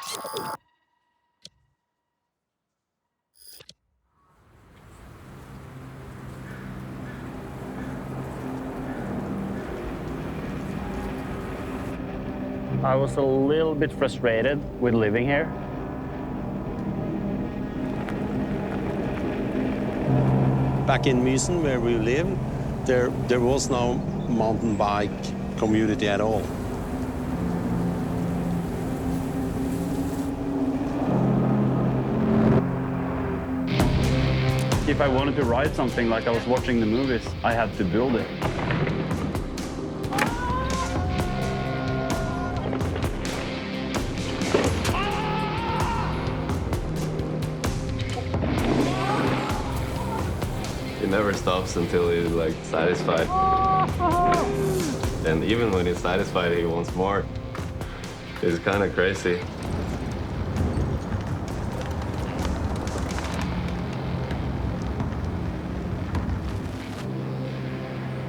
I was a little bit frustrated with living here. Back in Mysen, where we lived, there was no mountain bike community at all. If I wanted to ride something like I was watching the movies, I had to build it. He never stops until he's like satisfied. And even when he's satisfied, he wants more. It's kind of crazy.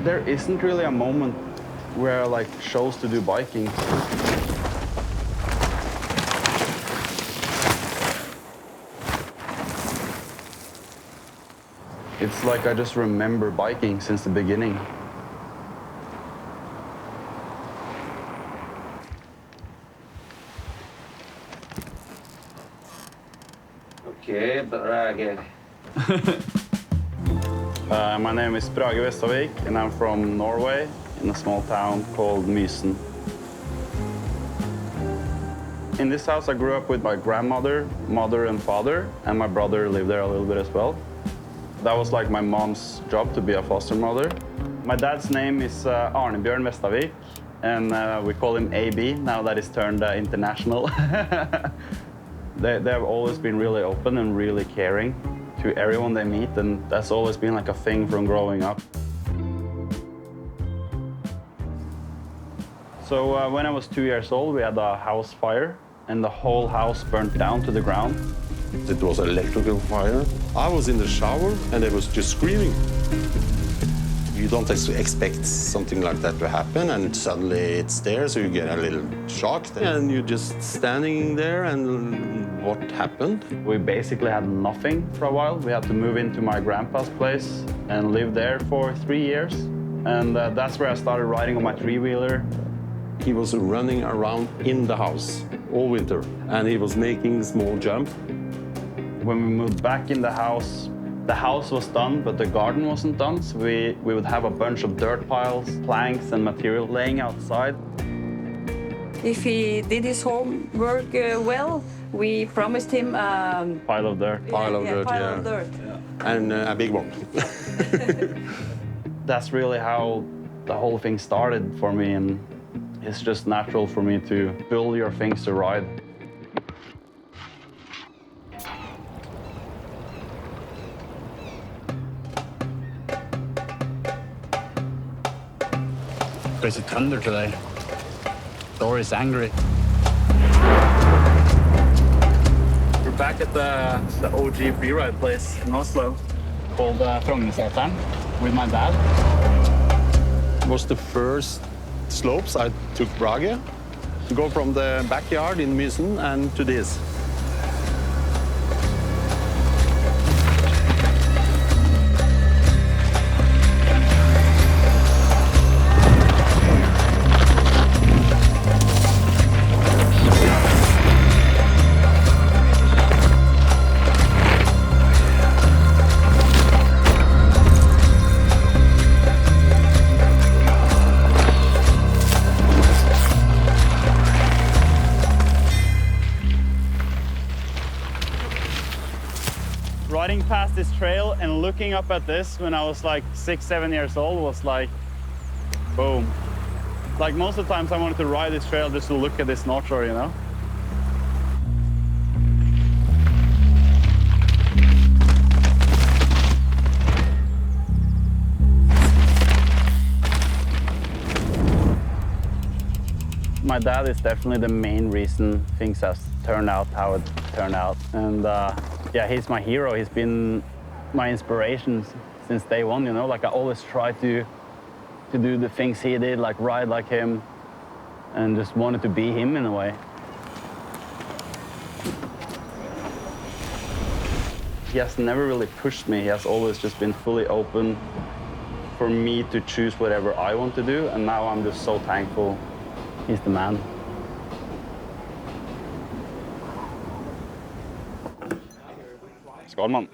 There isn't really a moment where I like chose to do biking. It's like I just remember biking since the beginning. Okay, Brage. My name is Brage Vestavik, and I'm from Norway, in a small town called Mysen. In this house, I grew up with my grandmother, mother, and father, and my brother lived there a little bit as well. That was like my mom's job to be a foster mother. My dad's name is Arnebjørn Vestavik, and we call him AB now that he's turned international. They have always been really open and really caring to everyone they meet, and that's always been like a thing from growing up. So when I was 2 years old, we had a house fire, and the whole house burnt down to the ground. It was an electrical fire. I was in the shower and I was just screaming. You don't expect something like that to happen, and suddenly it's there, so you get a little shocked, and you're just standing there, and what happened? We basically had nothing for a while. We had to move into my grandpa's place and live there for 3 years. And that's where I started riding on my three-wheeler. He was running around in the house all winter, and he was making small jumps. When we moved back in the house was done, but the garden wasn't done, so we would have a bunch of dirt piles, planks, and material laying outside. If he did his homework well, we promised him Pile of dirt. Pile of dirt. And a big one. That's really how the whole thing started for me, and it's just natural for me to build your things to ride. Crazy thunder today. Thor is angry. We're back at the OG freeride place in Oslo called Frognerseteren with my dad. It was the first slopes I took Brage to go from the backyard in Mysen and to this. Riding past this trail and looking up at this when I was like 6, 7 years old was like, boom. Like most of the times I wanted to ride this trail just to look at this North Shore, you know? My dad is definitely the main reason things have turned out how it turned out. And yeah, he's my hero. He's been my inspiration since day one, you know? Like I always try to do the things he did, like ride like him, and just wanted to be him in a way. He has never really pushed me. He has always just been fully open for me to choose whatever I want to do, and now I'm just so thankful. He's the man. Skål, man.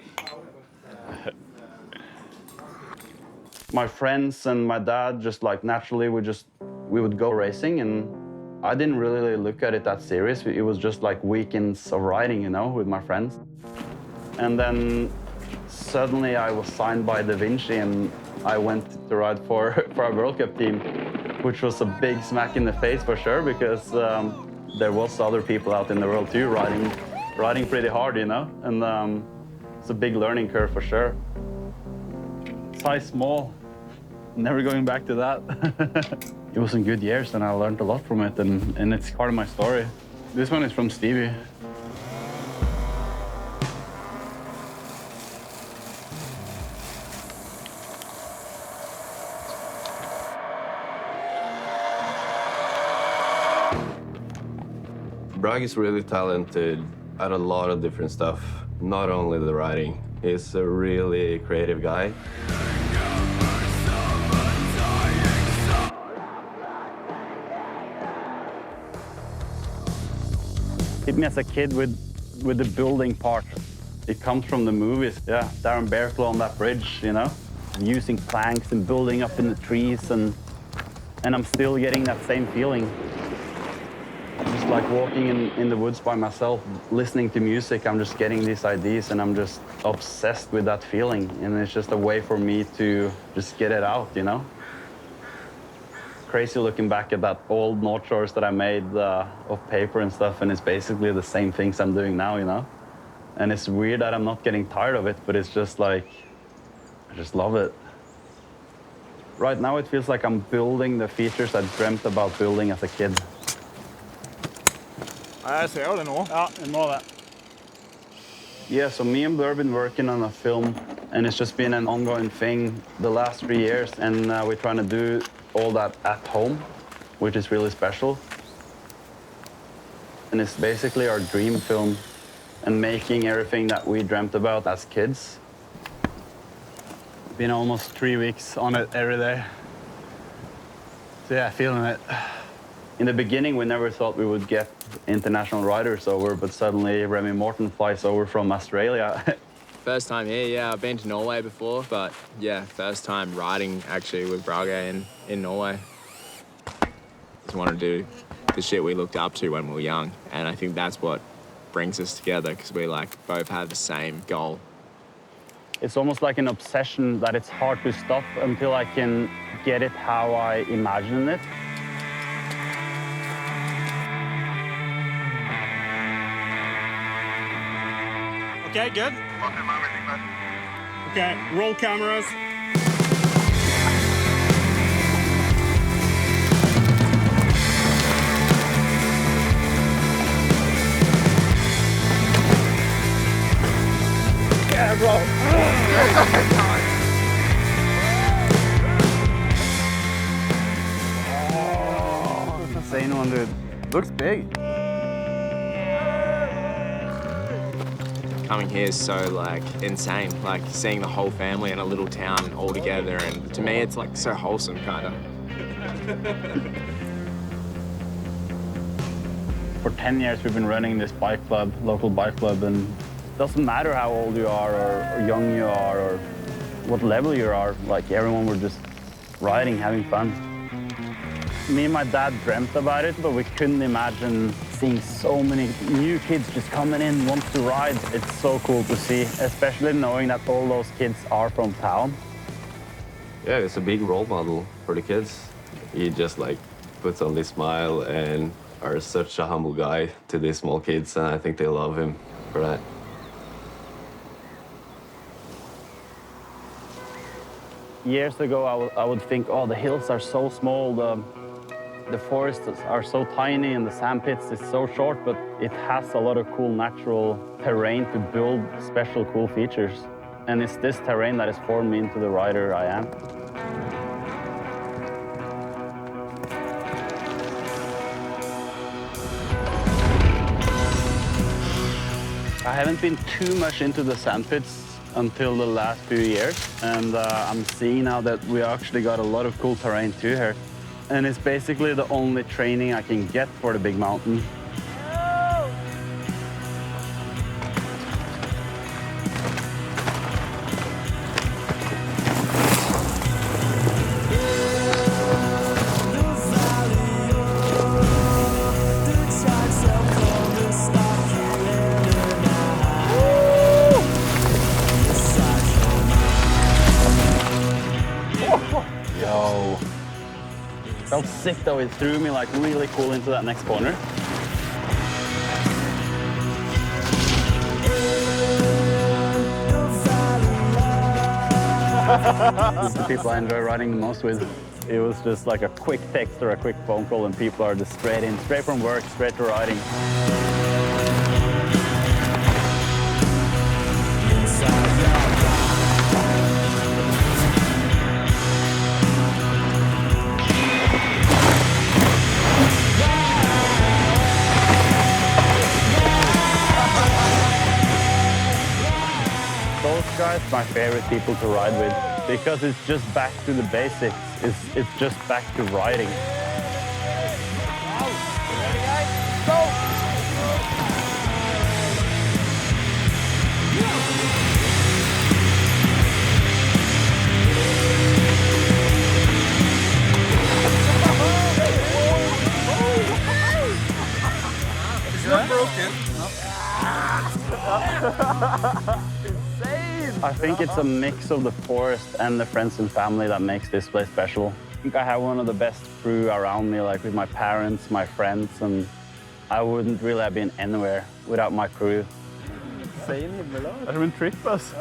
My friends and my dad just like naturally we would go racing, and I didn't really look at it that serious. It was just like weekends of riding, you know, with my friends. And then suddenly I was signed by Da Vinci and I went to ride for a World Cup team, which was a big smack in the face for sure, because there was other people out in the world too riding pretty hard, you know, and it's a big learning curve for sure. Size small, never going back to that. It was some good years and I learned a lot from it, and it's part of my story. This one is from Stevie. Brage is really talented at a lot of different stuff, not only the riding. He's a really creative guy. Hit me as a kid with the building part. It comes from the movies. Yeah, Darren Bearclaw on that bridge, you know, using planks and building up in the trees, and I'm still getting that same feeling. Just like walking in the woods by myself, listening to music, I'm just getting these ideas and I'm just obsessed with that feeling. And it's just a way for me to just get it out, you know? Crazy looking back at that old North Shores that I made of paper and stuff, and it's basically the same things I'm doing now, you know? And it's weird that I'm not getting tired of it, but it's just like, I just love it. Right now it feels like I'm building the features I dreamt about building as a kid. Jeg ser jo det nå. Ja, jeg må det. Yeah, so me and Blur have been working on a film, and it's just been an ongoing thing the last 3 years, and we're trying to do all that at home, which is really special. And it's basically our dream film, and making everything that we dreamt about as kids. Been almost 3 weeks on it every day. So yeah, feeling it. In the beginning, we never thought we would get international riders over, but suddenly Remy Morton flies over from Australia. First time here, yeah. I've been to Norway before, but yeah, first time riding actually with Brage in Norway. Just want to do the shit we looked up to when we were young, and I think that's what brings us together, because we like both have the same goal. It's almost like an obsession that it's hard to stop until I can get it how I imagine it. Okay, good. Okay, roll cameras. Yeah, bro. Insane one, dude. Looks big. Coming here is so like insane, like seeing the whole family in a little town all together, and to me it's like so wholesome, kind of. For 10 years we've been running this bike club, local bike club, and it doesn't matter how old you are or young you are or what level you are, like everyone were just riding, having fun. Me and my dad dreamt about it, but we couldn't imagine seeing so many new kids just coming in, wants to ride. It's so cool to see, especially knowing that all those kids are from town. Yeah, it's a big role model for the kids. He just like puts on this smile and are such a humble guy to these small kids, and I think they love him for that. Years ago, I would think, oh, the hills are so small, the forests are so tiny, and the sandpits is so short, but it has a lot of cool natural terrain to build special cool features. And it's this terrain that has formed me into the rider I am. I haven't been too much into the sandpits until the last few years, and I'm seeing now that we actually got a lot of cool terrain too here. And it's basically the only training I can get for the big mountain. Yo. Felt sick though, it threw me like really cool into that next corner. These are the people I enjoy riding the most with. It was just like a quick text or a quick phone call and people are just straight in, straight from work, straight to riding. Those guys are my favorite people to ride with because it's just back to the basics. It's just back to riding. It's not broken. I think it's a mix of the forest and the friends and family that makes this place special. I think I have one of the best crew around me, like with my parents, my friends, and I wouldn't really have been anywhere without my crew. Säg en himmelöd. Är det en trip, alltså?